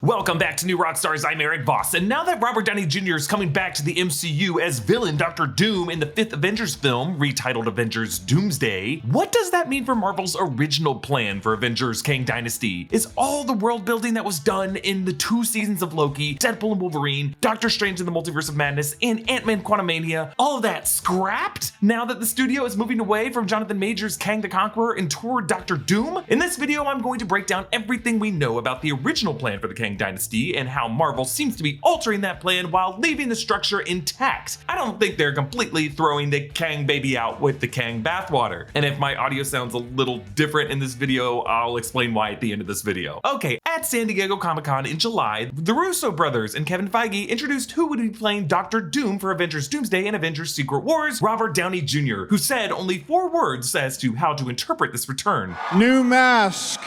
Welcome back to New Rockstars, I'm Erik, Voss, and now that Robert Downey Jr. is coming back to the MCU as villain Dr. Doom in the 5th Avengers film, retitled Avengers Doomsday, what does that mean for Marvel's original plan for Avengers Kang Dynasty? Is all the world building that was done in the 2 seasons of Loki, Deadpool and Wolverine, Doctor Strange in the Multiverse of Madness, and Ant-Man Quantumania, all of that scrapped now that the studio is moving away from Jonathan Majors' Kang the Conqueror and toward Dr. Doom? In this video, I'm going to break down everything we know about the original plan for the Kang Dynasty and how Marvel seems to be altering that plan while leaving the structure intact. I don't think they're completely throwing the Kang baby out with the Kang bathwater. And if my audio sounds a little different in this video, I'll explain why at the end of this video. Okay, at San Diego Comic-Con in July, the Russo brothers and Kevin Feige introduced who would be playing Dr. Doom for Avengers Doomsday and Avengers Secret Wars, Robert Downey Jr., who said only 4 words as to how to interpret this return. New mask.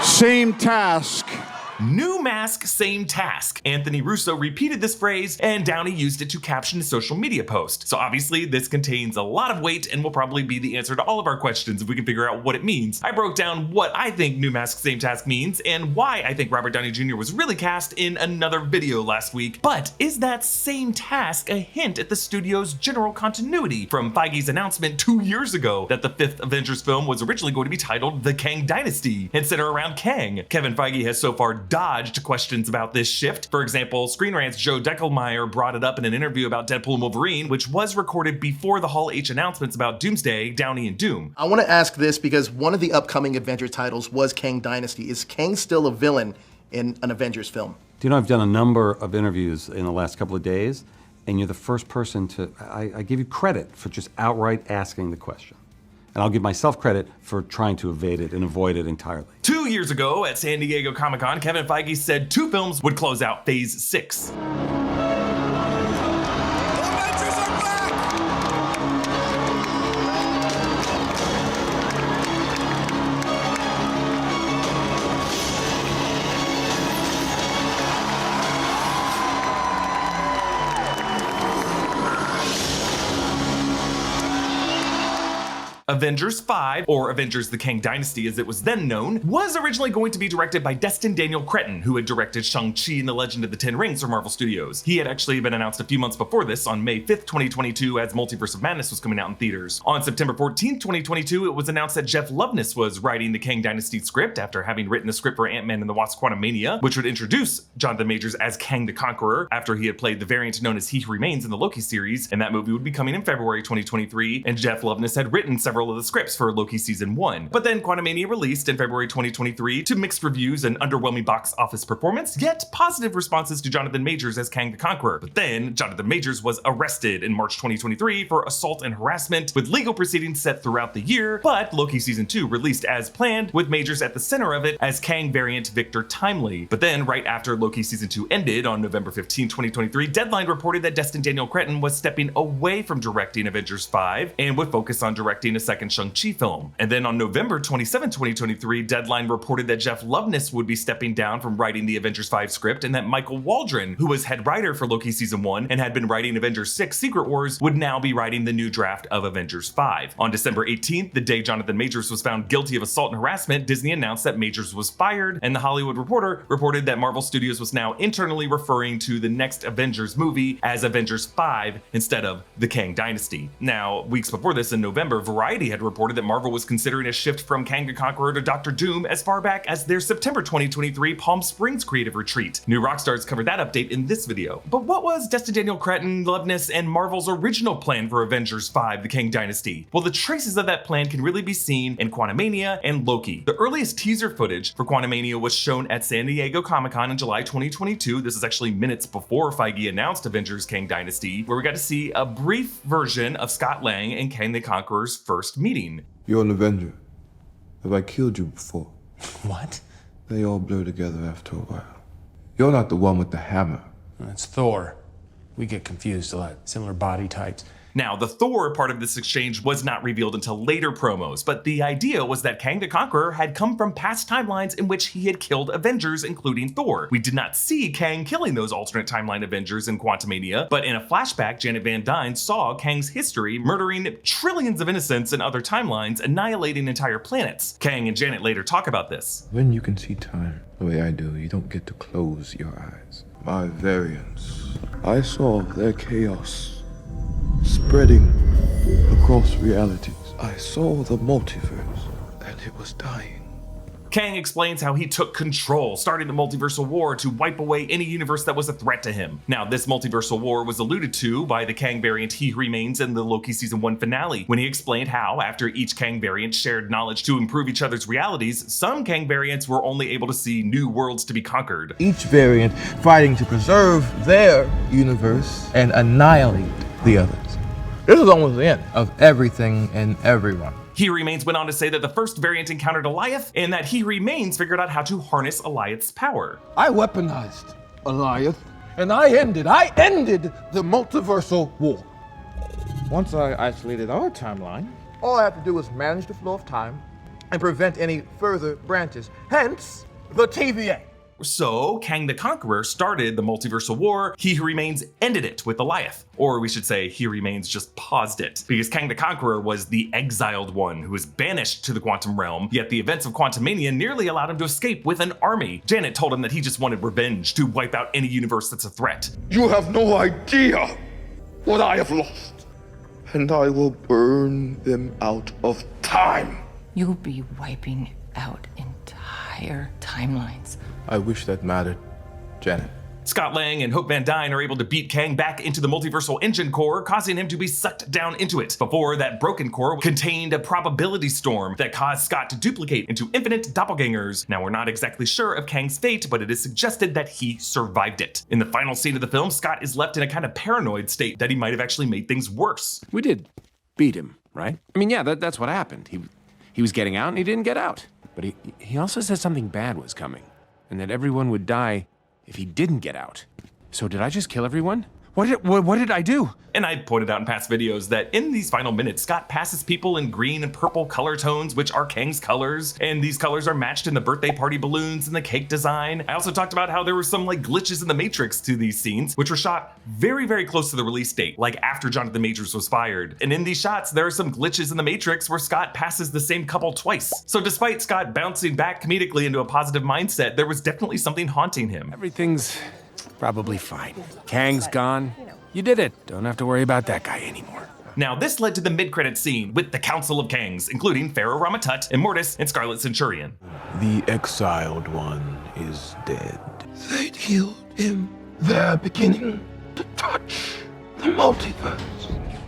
Same task. New mask, same task. Anthony Russo repeated this phrase, and Downey used it to caption a social media post. So obviously this contains a lot of weight and will probably be the answer to all of our questions if we can figure out what it means. I broke down what I think new mask, same task means and why I think Robert Downey Jr. was really cast in another video last week. But is that same task a hint at the studio's general continuity from Feige's announcement 2 years ago that the 5th Avengers film was originally going to be titled The Kang Dynasty and center around Kang? Kevin Feige has so far dodged questions about this shift. For example, Screen Rant's Joe Deckelmeyer brought it up in an interview about Deadpool and Wolverine, which was recorded before the Hall H announcements about Doomsday, Downey, and Doom. I want to ask this because one of the upcoming Avengers titles was Kang Dynasty. Is Kang still a villain in an Avengers film? Do you know, I've done a number of interviews in the last couple of days, and you're the first person to, I give you credit for just outright asking the question. And I'll give myself credit for trying to evade it and avoid it entirely. 2 years ago at San Diego Comic-Con, Kevin Feige said 2 films would close out Phase 6. Avengers 5, or Avengers the Kang Dynasty as it was then known, was originally going to be directed by Destin Daniel Cretton, who had directed Shang-Chi and the Legend of the Ten Rings for Marvel Studios. He had actually been announced a few months before this on May 5th, 2022 as Multiverse of Madness was coming out in theaters. On September 14th, 2022, it was announced that Jeff Loveness was writing the Kang Dynasty script after having written the script for Ant-Man and the Wasp Quantumania, which would introduce Jonathan Majors as Kang the Conqueror after he had played the variant known as He Who Remains in the Loki series, and that movie would be coming in February 2023, and Jeff Loveness had written several of the scripts for Loki Season 1. But then Quantumania released in February 2023 to mixed reviews and underwhelming box office performance, yet positive responses to Jonathan Majors as Kang the Conqueror. But then Jonathan Majors was arrested in March 2023 for assault and harassment, with legal proceedings set throughout the year, but Loki Season 2 released as planned, with Majors at the center of it as Kang variant Victor Timely. But then right after Loki Season 2 ended on November 15, 2023, Deadline reported that Destin Daniel Cretton was stepping away from directing Avengers 5 and would focus on directing a second Shang-Chi film. And then on November 27, 2023, Deadline reported that Jeff Loveness would be stepping down from writing the Avengers 5 script and that Michael Waldron, who was head writer for Loki Season 1 and had been writing Avengers 6 Secret Wars, would now be writing the new draft of Avengers 5. On December 18th, the day Jonathan Majors was found guilty of assault and harassment, Disney announced that Majors was fired, and The Hollywood Reporter reported that Marvel Studios was now internally referring to the next Avengers movie as Avengers 5 instead of the Kang Dynasty. Now, weeks before this in November, Variety had reported that Marvel was considering a shift from Kang the Conqueror to Dr. Doom as far back as their September 2023 Palm Springs creative retreat. New Rockstars covered that update in this video. But what was Destin Daniel Cretton, Loveness, and Marvel's original plan for Avengers 5, the Kang Dynasty? Well, the traces of that plan can really be seen in Quantumania and Loki. The earliest teaser footage for Quantumania was shown at San Diego Comic-Con in July 2022. This is actually minutes before Feige announced Avengers Kang Dynasty, where we got to see a brief version of Scott Lang and Kang the Conqueror's first meeting. You're an Avenger. Have I killed you before? What? They all blur together after a while. You're not the one with the hammer. That's Thor. We get confused a lot. Similar body types. Now, the Thor part of this exchange was not revealed until later promos, but the idea was that Kang the Conqueror had come from past timelines in which he had killed Avengers, including Thor. We did not see Kang killing those alternate timeline Avengers in Quantumania, but in a flashback, Janet Van Dyne saw Kang's history, murdering trillions of innocents in other timelines, annihilating entire planets. Kang and Janet later talk about this. When you can see time the way I do, you don't get to close your eyes. My variants, I saw their chaos spreading across realities. I saw the multiverse, and it was dying. Kang explains how he took control, starting the multiversal war to wipe away any universe that was a threat to him. Now, this multiversal war was alluded to by the Kang variant He Who Remains in the Loki Season 1 finale, when he explained how, after each Kang variant shared knowledge to improve each other's realities, some Kang variants were only able to see new worlds to be conquered. Each variant fighting to preserve their universe and annihilate the others. This is almost the end of everything and everyone. He Remains went on to say that the first variant encountered Alioth, and that He Remains figured out how to harness Alioth's power. I weaponized Alioth, and I ended the multiversal war. Once I isolated our timeline, all I have to do is manage the flow of time and prevent any further branches, hence the TVA. So, Kang the Conqueror started the multiversal war, He Who Remains ended it with Alioth. Or we should say, He Remains just paused it, because Kang the Conqueror was the exiled one who was banished to the quantum realm, yet the events of Quantumania nearly allowed him to escape with an army. Janet told him that he just wanted revenge to wipe out any universe that's a threat. You have no idea what I have lost, and I will burn them out of time. You'll be wiping out entire timelines. I wish that mattered, Janet. Scott Lang and Hope Van Dyne are able to beat Kang back into the multiversal engine core, causing him to be sucked down into it. Before, that broken core contained a probability storm that caused Scott to duplicate into infinite doppelgangers. Now, we're not exactly sure of Kang's fate, but it is suggested that he survived it. In the final scene of the film, Scott is left in a kind of paranoid state that he might have actually made things worse. We did beat him, right? I mean, yeah, that's what happened. He was getting out and he didn't get out. But he also said something bad was coming, and that everyone would die if he didn't get out. So did I just kill everyone? What did I do? And I pointed out in past videos that in these final minutes, Scott passes people in green and purple color tones, which are Kang's colors, and these colors are matched in the birthday party balloons and the cake design. I also talked about how there were some glitches in the Matrix to these scenes, which were shot very, very close to the release date, like after Jonathan Majors was fired. And in these shots, there are some glitches in the Matrix where Scott passes the same couple twice. So despite Scott bouncing back comedically into a positive mindset, there was definitely something haunting him. Everything's probably fine. Kang's gone. You did it. Don't have to worry about that guy anymore. Now, this led to the mid-credit scene with the Council of Kangs, including Pharaoh Ramatut, Immortus, and Scarlet Centurion. The exiled one is dead. They killed him there beginning to touch the multiverse.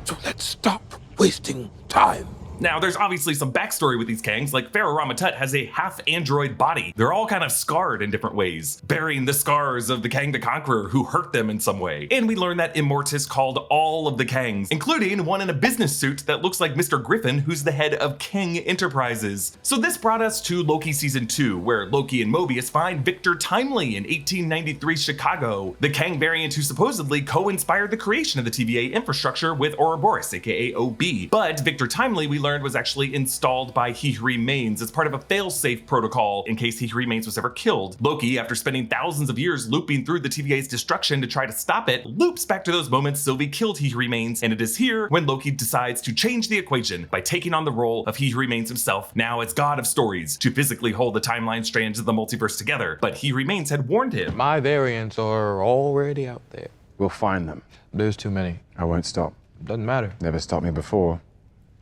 So let's stop wasting time. Now, there's obviously some backstory with these Kangs, like Pharaoh Ramatut has a half-android body. They're all kind of scarred in different ways, bearing the scars of the Kang the Conqueror who hurt them in some way. And we learn that Immortus called all of the Kangs, including one in a business suit that looks like Mr. Griffin, who's the head of King Enterprises. So this brought us to Loki Season 2, where Loki and Mobius find Victor Timely in 1893 Chicago, the Kang variant who supposedly co-inspired the creation of the TVA infrastructure with Ouroboros, aka OB. But Victor Timely, we learned, was actually installed by He Who Remains as part of a fail-safe protocol in case He Who Remains was ever killed. Loki, after spending thousands of years looping through the TVA's destruction to try to stop it, loops back to those moments Sylvie killed He Who Remains, and it is here when Loki decides to change the equation by taking on the role of He Who Remains himself, now as God of Stories, to physically hold the timeline strands of the multiverse together. But He Who Remains had warned him. My variants are already out there. We'll find them. There's too many. I won't stop. Doesn't matter. Never stopped me before.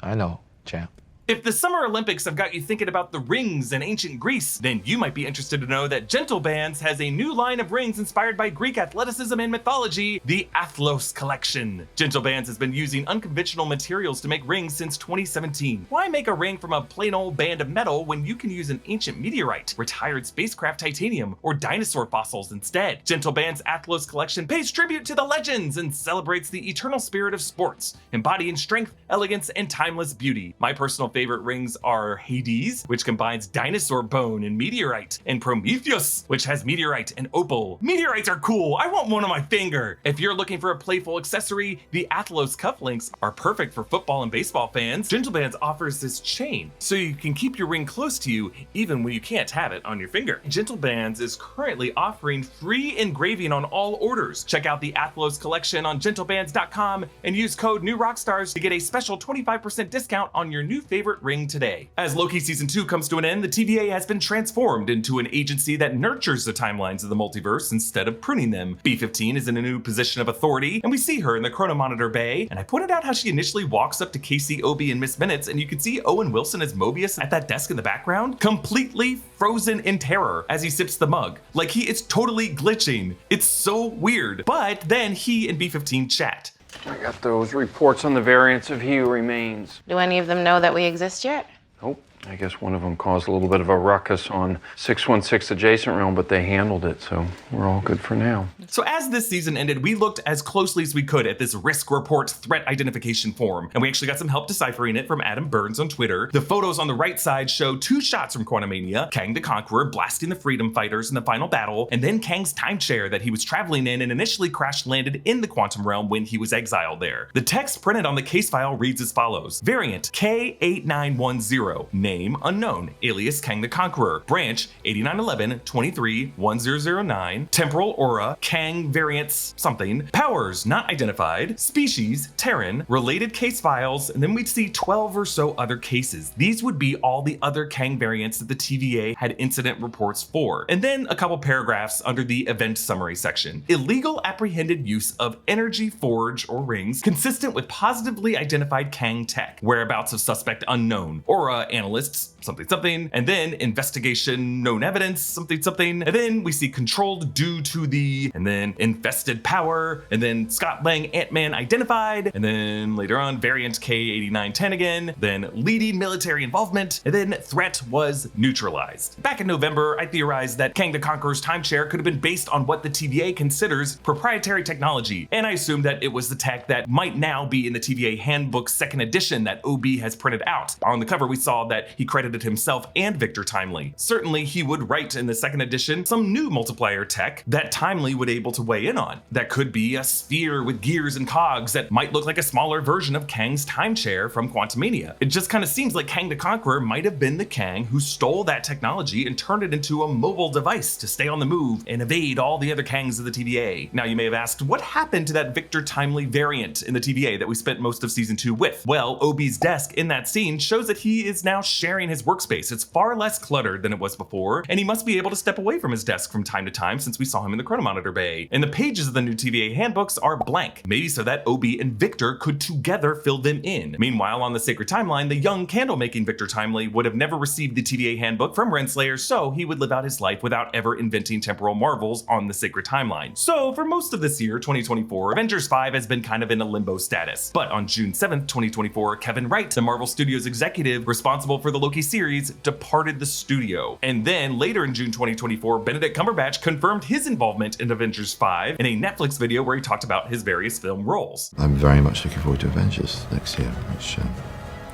I know, champ. If the Summer Olympics have got you thinking about the rings in ancient Greece, then you might be interested to know that Gentle Bands has a new line of rings inspired by Greek athleticism and mythology, the Athlos Collection. Gentle Bands has been using unconventional materials to make rings since 2017. Why make a ring from a plain old band of metal when you can use an ancient meteorite, retired spacecraft titanium, or dinosaur fossils instead? Gentle Bands' Athlos Collection pays tribute to the legends and celebrates the eternal spirit of sports, embodying strength, elegance, and timeless beauty. My personal favorite rings are Hades, which combines dinosaur bone and meteorite, and Prometheus, which has meteorite and opal. Meteorites are cool. I want one on my finger. If you're looking for a playful accessory, the Athlos cufflinks are perfect for football and baseball fans. Gentle Bands offers this chain, so you can keep your ring close to you even when you can't have it on your finger. Gentle Bands is currently offering free engraving on all orders. Check out the Athlos collection on gentlebands.com and use code NEWROCKSTARS to get a special 25% discount on your new favorite ring today. As Loki Season 2 comes to an end, the TVA has been transformed into an agency that nurtures the timelines of the multiverse instead of pruning them. B-15 is in a new position of authority, and we see her in the Chronomonitor Bay, and I pointed out how she initially walks up to Casey, Obi, and Miss Minutes, and you can see Owen Wilson as Mobius at that desk in the background, completely frozen in terror as he sips the mug. Like he is totally glitching. It's so weird. But then he and B-15 chat. I got those reports on the variants of He Who Remains. Do any of them know that we exist yet? Nope. I guess one of them caused a little bit of a ruckus on 616 Adjacent Realm, but they handled it, so we're all good for now. So as this season ended, we looked as closely as we could at this risk report threat identification form, and we actually got some help deciphering it from Adam Burns on Twitter. The photos on the right side show 2 shots from Quantumania, Kang the Conqueror blasting the Freedom Fighters in the final battle, and then Kang's timeshare that he was traveling in and initially crash-landed in the Quantum Realm when he was exiled there. The text printed on the case file reads as follows. Variant K8910, name unknown, alias Kang the Conqueror, branch 8911-23-1009, temporal aura, Kang variants something, powers not identified, species Terran, related case files, and then we'd see 12 or so other cases. These would be all the other Kang variants that the TVA had incident reports for. And then a couple paragraphs under the event summary section. Illegal apprehended use of energy forge or rings consistent with positively identified Kang tech, whereabouts of suspect unknown, aura analysts something something, and then investigation known evidence something something, and then we see controlled due to the, and then infested power, and then Scott Lang Ant-Man identified, and then later on variant K8910 again, then leading military involvement, and then threat was neutralized. Back in November, I theorized that Kang the Conqueror's timeshare could have been based on what the TVA considers proprietary technology, and I assumed that it was the tech that might now be in the TVA handbook 2nd edition that OB has printed out. On the cover we saw that he credited himself and Victor Timely. Certainly he would write in the 2nd edition some new multiplier tech that Timely would able to weigh in on. That could be a sphere with gears and cogs that might look like a smaller version of Kang's timeshare from Quantumania. It just kind of seems like Kang the Conqueror might have been the Kang who stole that technology and turned it into a mobile device to stay on the move and evade all the other Kangs of the TVA. Now you may have asked, what happened to that Victor Timely variant in the TVA that we spent most of season 2 with? Well, OB's desk in that scene shows that he is now sharing his workspace. It's far less cluttered than it was before, and he must be able to step away from his desk from time to time since we saw him in the Chronomonitor Bay. And the pages of the new TVA handbooks are blank, maybe so that OB and Victor could together fill them in. Meanwhile, on the Sacred Timeline, the young candle-making Victor Timely would have never received the TVA handbook from Renslayer, so he would live out his life without ever inventing temporal marvels on the Sacred Timeline. So for most of this year, 2024, Avengers 5 has been kind of in a limbo status. But on June 7th, 2024, Kevin Wright, the Marvel Studios executive responsible for the Loki series, departed the studio. And then later in June 2024, Benedict Cumberbatch confirmed his involvement in Avengers 5 in a Netflix video where he talked about his various film roles. I'm very much looking forward to Avengers next year, which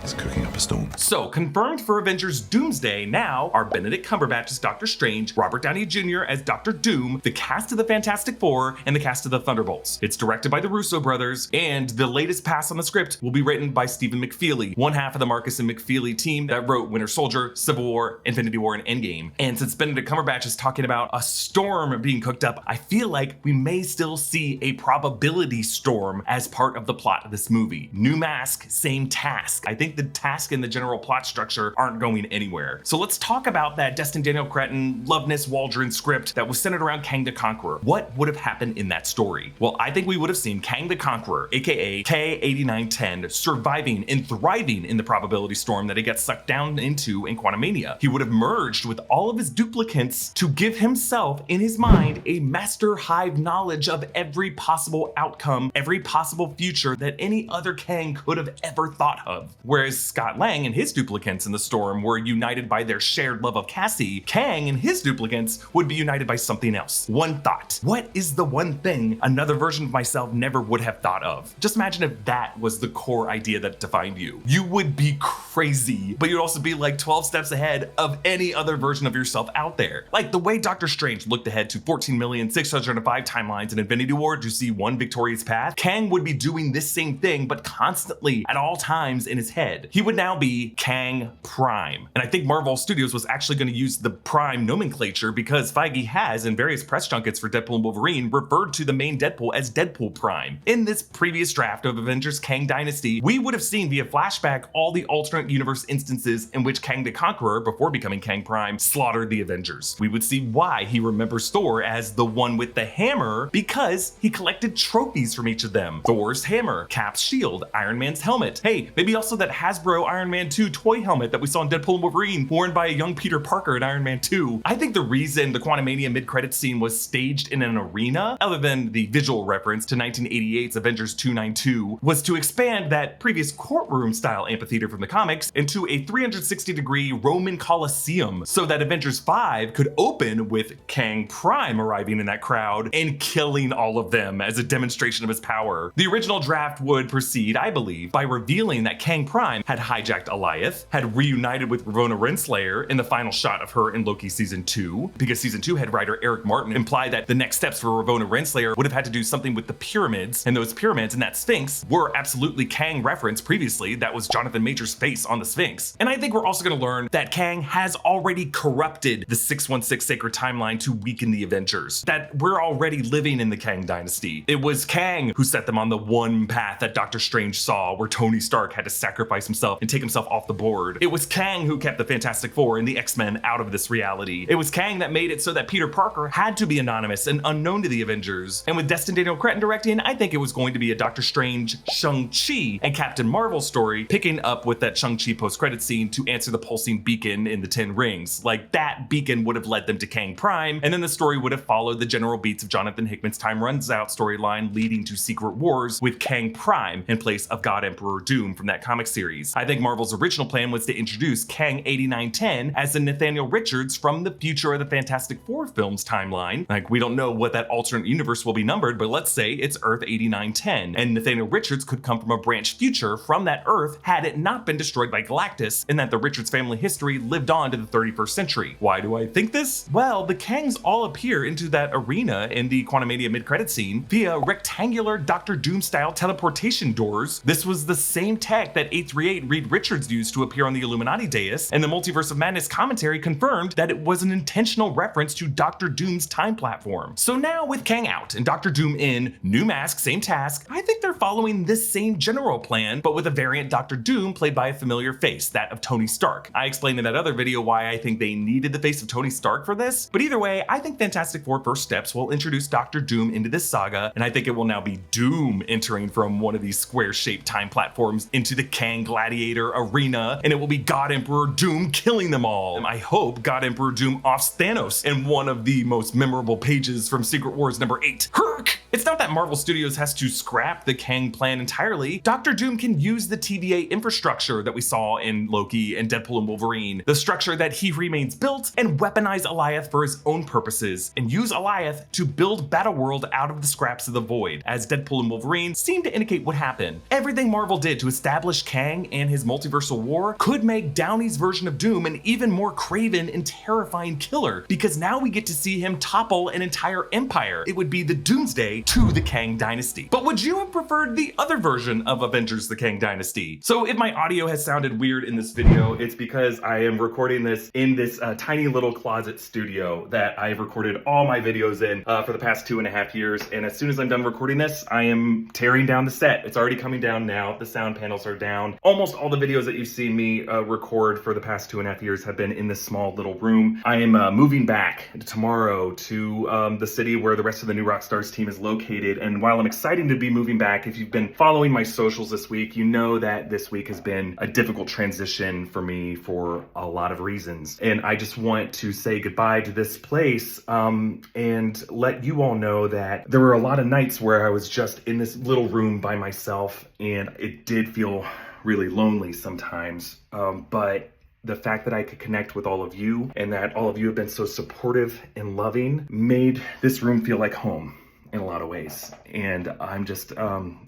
is cooking up a storm. So, confirmed for Avengers Doomsday now are Benedict Cumberbatch as Doctor Strange, Robert Downey Jr. as Dr. Doom, the cast of the Fantastic Four, and the cast of the Thunderbolts. It's directed by the Russo brothers, and the latest pass on the script will be written by Stephen McFeely, one half of the Marcus and McFeely team that wrote Winter Soldier, Civil War, Infinity War, and Endgame. And since Benedict Cumberbatch is talking about a storm being cooked up, I feel like we may still see a probability storm as part of the plot of this movie. New mask, same task. I think the task and the general plot structure aren't going anywhere. So let's talk about that Destin Daniel Cretton, Loveness Waldron script that was centered around Kang the Conqueror. What would have happened in that story? Well, I think we would have seen Kang the Conqueror, aka K8910, surviving and thriving in the probability storm that he gets sucked down into in Quantumania. He would have merged with all of his duplicates to give himself, in his mind, a master hive knowledge of every possible outcome, every possible future that any other Kang could have ever thought of. Where Whereas Scott Lang and his duplicants in the storm were united by their shared love of Cassie, Kang and his duplicants would be united by something else. One thought. What is the one thing another version of myself never would have thought of? Just imagine if that was the core idea that defined you. You would be crazy, but you'd also be like 12 steps ahead of any other version of yourself out there. Like the way Doctor Strange looked ahead to 14,605 timelines in Infinity War to see one victorious path, Kang would be doing this same thing, but constantly at all times in his head. He would now be Kang Prime. And I think Marvel Studios was actually going to use the Prime nomenclature because Feige has, in various press junkets for Deadpool and Wolverine, referred to the main Deadpool as Deadpool Prime. In this previous draft of Avengers Kang Dynasty, we would have seen via flashback all the alternate universe instances in which Kang the Conqueror, before becoming Kang Prime, slaughtered the Avengers. We would see why he remembers Thor as the one with the hammer because he collected trophies from each of them. Thor's hammer, Cap's shield, Iron Man's helmet. Hey, maybe also that Hasbro Iron Man 2 toy helmet that we saw in Deadpool and Wolverine worn by a young Peter Parker in Iron Man 2. I think the reason the Quantumania mid-credits scene was staged in an arena, other than the visual reference to 1988's Avengers 292, was to expand that previous courtroom-style amphitheater from the comics into a 360-degree Roman Colosseum so that Avengers 5 could open with Kang Prime arriving in that crowd and killing all of them as a demonstration of his power. The original draft would proceed, I believe, by revealing that Kang Prime had hijacked Alioth, had reunited with Ravonna Renslayer in the final shot of her in Loki Season 2, because Season 2 head writer Eric Martin implied that the next steps for Ravonna Renslayer would have had to do something with the pyramids, and those pyramids and that Sphinx were absolutely Kang referenced previously. That was Jonathan Major's face on the Sphinx. And I think we're also going to learn that Kang has already corrupted the 616 sacred timeline to weaken the Avengers, that we're already living in the Kang Dynasty. It was Kang who set them on the one path that Doctor Strange saw, where Tony Stark had to sacrifice himself and take himself off the board. It was Kang who kept the Fantastic Four and the X-Men out of this reality. It was Kang that made it so that Peter Parker had to be anonymous and unknown to the Avengers. And with Destin Daniel Cretton directing, I think it was going to be a Doctor Strange, Shang-Chi, and Captain Marvel story, picking up with that Shang-Chi post-credit scene to answer the pulsing beacon in the 10 Rings. Like, that beacon would have led them to Kang Prime, and then the story would have followed the general beats of Jonathan Hickman's Time Runs Out storyline leading to Secret Wars with Kang Prime in place of God Emperor Doom from that comic series. I think Marvel's original plan was to introduce Kang 8910 as a Nathaniel Richards from the future of the Fantastic Four films timeline. Like, we don't know what that alternate universe will be numbered, but let's say it's Earth 8910, and Nathaniel Richards could come from a branch future from that Earth had it not been destroyed by Galactus, and that the Richards family history lived on to the 31st century. Why do I think this? Well, the Kangs all appear into that arena in the Quantumania mid-credit scene via rectangular Doctor Doom-style teleportation doors. This was the same tech that 838 Reed Richards used to appear on the Illuminati dais, and the Multiverse of Madness commentary confirmed that it was an intentional reference to Doctor Doom's time platform. So now with Kang out and Doctor Doom in, new mask, same task, I think they're following this same general plan, but with a variant Doctor Doom played by a familiar face, that of Tony Stark. I explained in that other video why I think they needed the face of Tony Stark for this, but either way, I think Fantastic Four First Steps will introduce Doctor Doom into this saga, and I think it will now be Doom entering from one of these square-shaped time platforms into the Kang Gladiator arena, and it will be God Emperor Doom killing them all. I hope God Emperor Doom offs Thanos in one of the most memorable pages from Secret Wars number 8. Hurd! It's not that Marvel Studios has to scrap the Kang plan entirely. Doctor Doom can use the TVA infrastructure that we saw in Loki and Deadpool and Wolverine, the structure that He Remains built, and weaponize Alioth for his own purposes, and use Alioth to build Battleworld out of the scraps of the void, as Deadpool and Wolverine seem to indicate what happened. Everything Marvel did to establish Kang and his multiversal war could make Downey's version of Doom an even more craven and terrifying killer, because now we get to see him topple an entire empire. It would be the Doomsday to the Kang Dynasty. But would you have preferred the other version of Avengers the Kang Dynasty? So if my audio has sounded weird in this video, it's because I am recording this in this tiny little closet studio that I've recorded all my videos in for the past 2.5 years. And as soon as I'm done recording this, I am tearing down the set. It's already coming down now. The sound panels are down. Almost all the videos that you've seen me record for the past 2.5 years have been in this small little room. I am moving back tomorrow to the city where the rest of the new Rockstars team is located. And while I'm excited to be moving back, if you've been following my socials this week, you know that this week has been a difficult transition for me for a lot of reasons. And I just want to say goodbye to this place and let you all know that there were a lot of nights where I was just in this little room by myself, and it did feel really lonely sometimes. But the fact that I could connect with all of you and that all of you have been so supportive and loving made this room feel like home in a lot of ways. And I'm just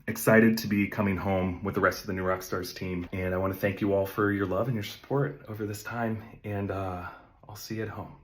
excited to be coming home with the rest of the new Rockstars team. And I want to thank you all for your love and your support over this time. And I'll see you at home.